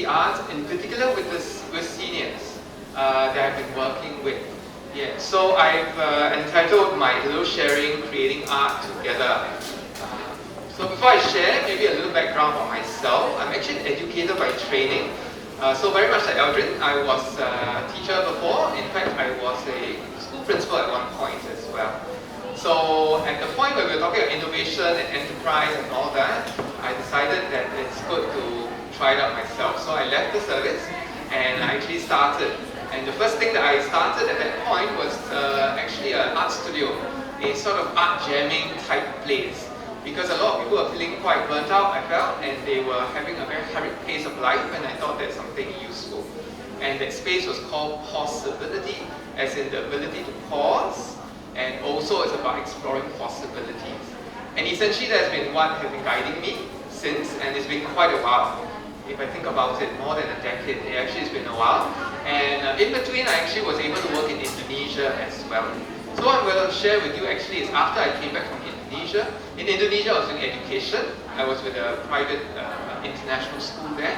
the art, in particular with seniors that I've been working with. Yeah, so I've entitled my little sharing Creating Art Together. So before I share, maybe a little background on myself. I'm actually an educator by training. So very much like Eldrin, I was a teacher before. In fact, I was a school principal at one point as well. So at the point where we were talking about innovation and enterprise and all that, I decided that it's good to try it out myself. So I left the service and I actually started. And the first thing that I started at that point was actually an art studio, a sort of art jamming type place. Because a lot of people were feeling quite burnt out, I felt, and they were having a very hurried pace of life, and I thought that's something useful. And that space was called Pauseability, as in the ability to pause, and also it's about exploring possibilities. And essentially that's been what has been guiding me since, and it's been quite a while. If I think about it, more than a decade, it actually has been a while. And in between, I actually was able to work in Indonesia as well. So what I'm going to share with you actually is after I came back from Indonesia. In Indonesia, I was doing education. I was with a private international school there.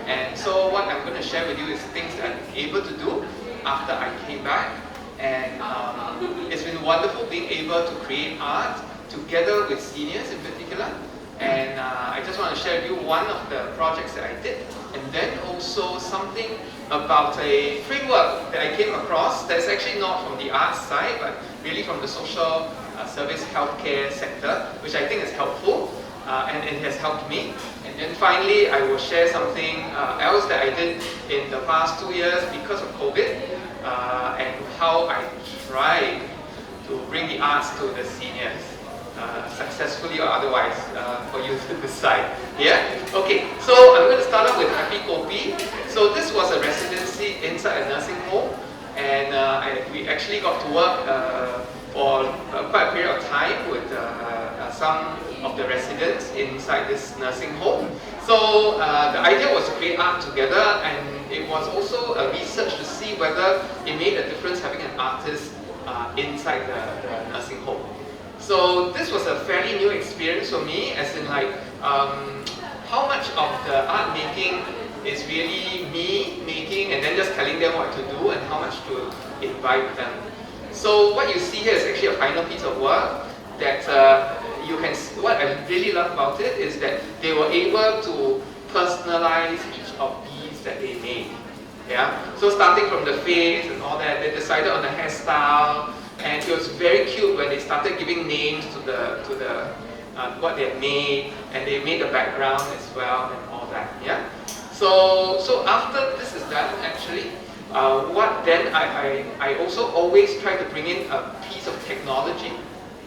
And so what I'm going to share with you is things that I'm able to do after I came back. And it's been wonderful being able to create art together with seniors in particular. And I just want to share with you one of the projects that I did, and then also something about a framework that I came across that's actually not from the arts side, but really from the social service healthcare sector, which I think is helpful, and it has helped me. And then finally, I will share something else that I did in the past 2 years because of COVID, and how I tried to bring the arts to the seniors. Successfully or otherwise, for you to decide. Yeah? Okay, so I'm going to start off with Happy Kopi. So this was a residency inside a nursing home, and we actually got to work for quite a period of time with some of the residents inside this nursing home. So the idea was to create art together, and it was also a research to see whether it made a difference having an artist inside the nursing home. So this was a fairly new experience for me, as in like how much of the art making is really me making and then just telling them what to do, and how much to invite them. So what you see here is actually a final piece of work that you can. What I really love about it is that they were able to personalize each of these that they made. Yeah. So starting from the face and all that, they decided on the hairstyle. And it was very cute when they started giving names to the what they had made, and they made the background as well and all that. Yeah. So after this is done, actually, what then I also always try to bring in a piece of technology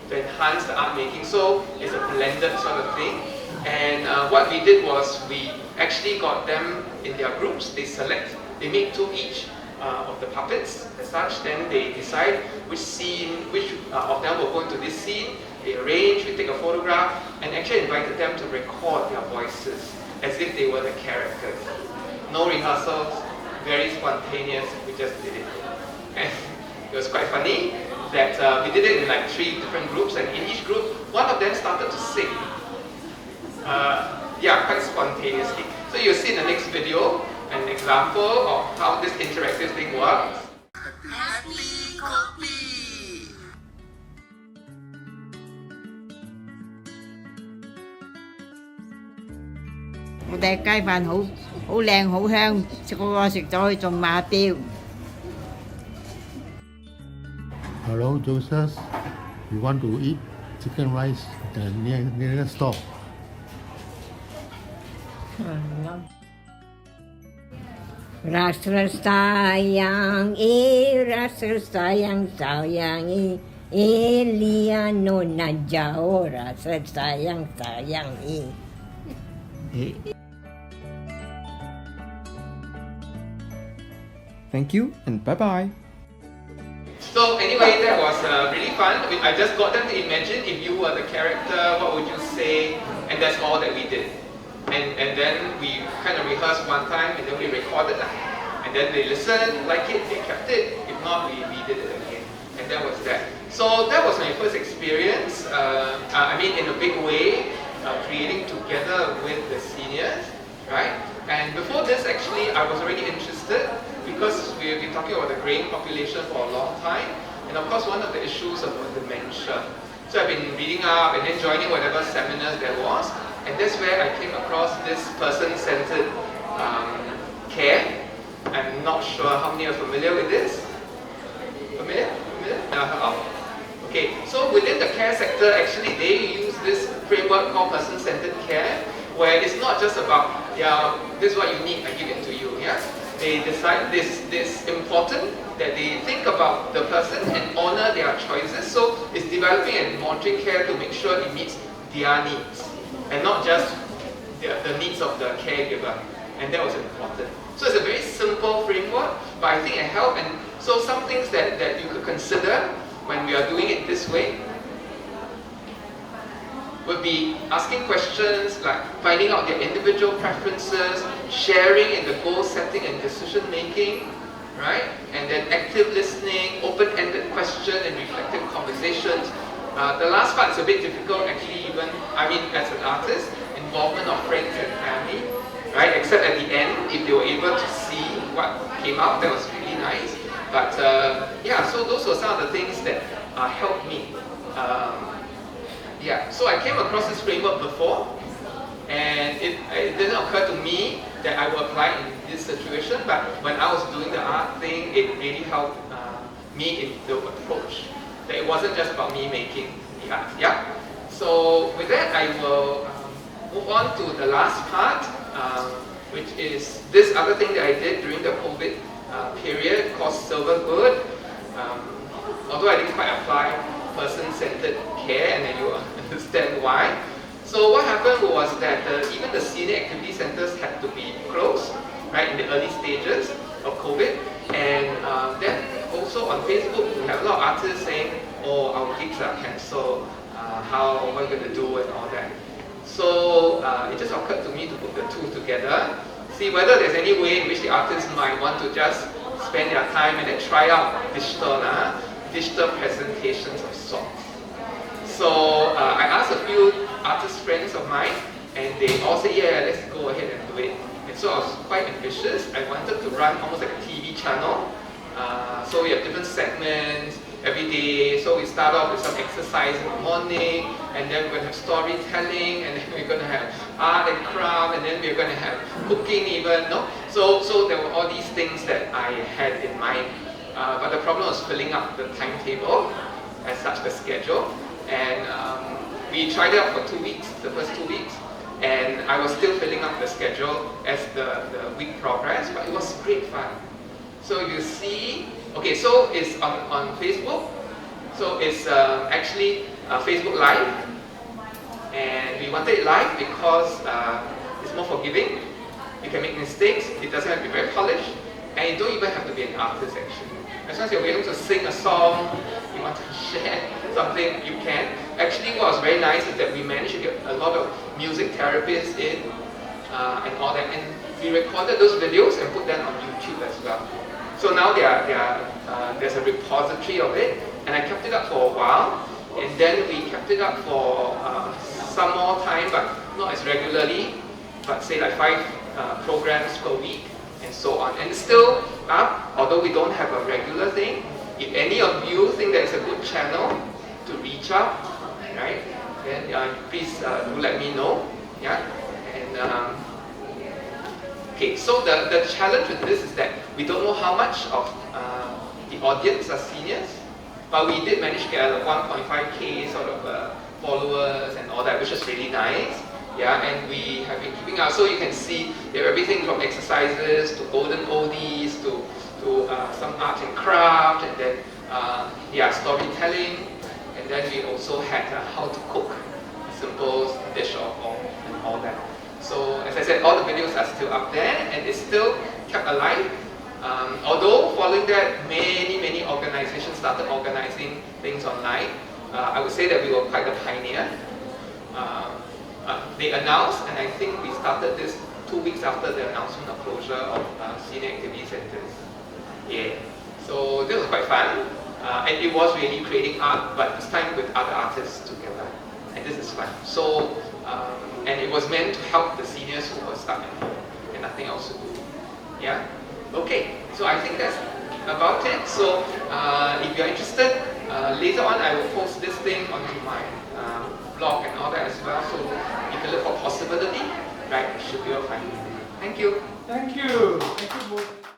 to enhance the art making. So it's a blended sort of thing. And what we did was we actually got them in their groups. They made 2 each. Of the puppets as such, then they decide which of them will go into this scene. They arrange, we take a photograph, and actually invited them to record their voices as if they were the characters. No rehearsals, very spontaneous, we just did it. And it was quite funny that we did it in like 3 different groups, and in each group, one of them started to sing. Yeah, quite spontaneously. So you'll see in the next video an example of how this interactive thing works. Happy Kopi! Một碟雞飯好靚好香，個食咗去仲馬吊。Hello, Joseph. We want to eat chicken rice near the store. Rasa sayang sayang Eliano na jauh rasa sayang Thank you and bye-bye. So anyway, that was really fun. I just got them to imagine if you were the character, what would you say? And that's all that we did. And then we kind of rehearsed one time, and then we recorded that. And then they listened, liked it, they kept it. If not, we did it again. And that was that. So that was my first experience, I mean in a big way, creating together with the seniors. right? And before this, actually, I was already interested because we've been talking about the graying population for a long time. And of course, one of the issues about dementia. So I've been reading up and then joining whatever seminars there was. And that's where I came across this person-centered care. I'm not sure how many are familiar with this. Familiar? Okay, so within the care sector, actually they use this framework called person-centered care, where it's not just about, yeah, this is what you need, I give it to you, yeah? They decide this important that they think about the person and honor their choices. So it's developing and monitoring care to make sure it meets their needs and not just the needs of the caregiver. And that was important. So it's a very simple framework, but I think it helped. And so some things that you could consider when we are doing it this way would be asking questions like finding out their individual preferences, sharing in the goal setting and decision making, right? And then active listening, open-ended question and reflective conversations. The last part is a bit difficult actually, even, as an artist, involvement of friends and family, right? Except at the end, if they were able to see what came out, that was really nice. But yeah, so those were some of the things that helped me. Yeah, so I came across this framework before, and it didn't occur to me that I would apply in this situation, but when I was doing the art thing, it really helped me in the approach. That it wasn't just about me making the art, yeah? So with that, I will move on to the last part, which is this other thing that I did during the COVID period called Silver Good. Although I didn't quite apply person-centered care, and then you understand why. So what happened was that even the senior activity centers had to be closed, right, in the early stages of COVID. And then also on Facebook, we have a lot of artists saying, oh, our gigs are cancelled, what are we going to do and all that. So it just occurred to me to put the two together, see whether there's any way in which the artists might want to just spend their time and then try out digital presentations of sorts. So I asked a few artist friends of mine, and they all said, yeah, let's go ahead and do it. And so I was quite ambitious. I wanted to run almost like a TV channel. So we have different segments every day. So we start off with some exercise in the morning, and then we're going to have storytelling, and then we're going to have art and craft, and then we're going to have cooking even. No? So there were all these things that I had in mind. But the problem was filling up the timetable, as such the schedule. And we tried it out for 2 weeks, the first 2 weeks. And I was still filling up the schedule as the week progressed, but it was great fun. So you see, okay, so it's on Facebook. So it's actually Facebook Live. And we wanted it live because it's more forgiving. You can make mistakes, it doesn't have to be very polished, and you don't even have to be an artist actually. As long as you're willing to sing a song, you want to share something, you can. Actually, what was very nice is that we managed to get a lot of music therapists in and all that. And we recorded those videos and put them on YouTube as well. So now there's a repository of it, and I kept it up for a while. And then we kept it up for some more time, but not as regularly, but say like 5 programs per week. And so on. And it's still up, although we don't have a regular thing. If any of you think that it's a good channel to reach out, right, then please do let me know. Yeah. And okay, so the challenge with this is that we don't know how much of the audience are seniors, but we did manage to get 1.5K sort of followers and all that, which is really nice. Yeah, and we have been keeping up. So you can see there are everything from exercises to golden oldies to some art and craft, and then yeah, storytelling. And then we also had how to cook a simple dish and all that. So as I said, all the videos are still up there, and it's still kept alive. Although following that, many organizations started organizing things online. I would say that we were quite the pioneer. They announced, and I think we started this 2 weeks after the announcement of closure of senior activity centers. Yeah, so this was quite fun, and it was really creating art, but this time with other artists together, and this is fun. So, and it was meant to help the seniors who were stuck at home. and nothing else to do. Yeah? Okay, so I think that's about it. So if you're interested, later on I will post this thing onto my blog and all that as well. So you can look for Pauseability, right? You should be able to find it. Thank you. Thank you. Thank you both.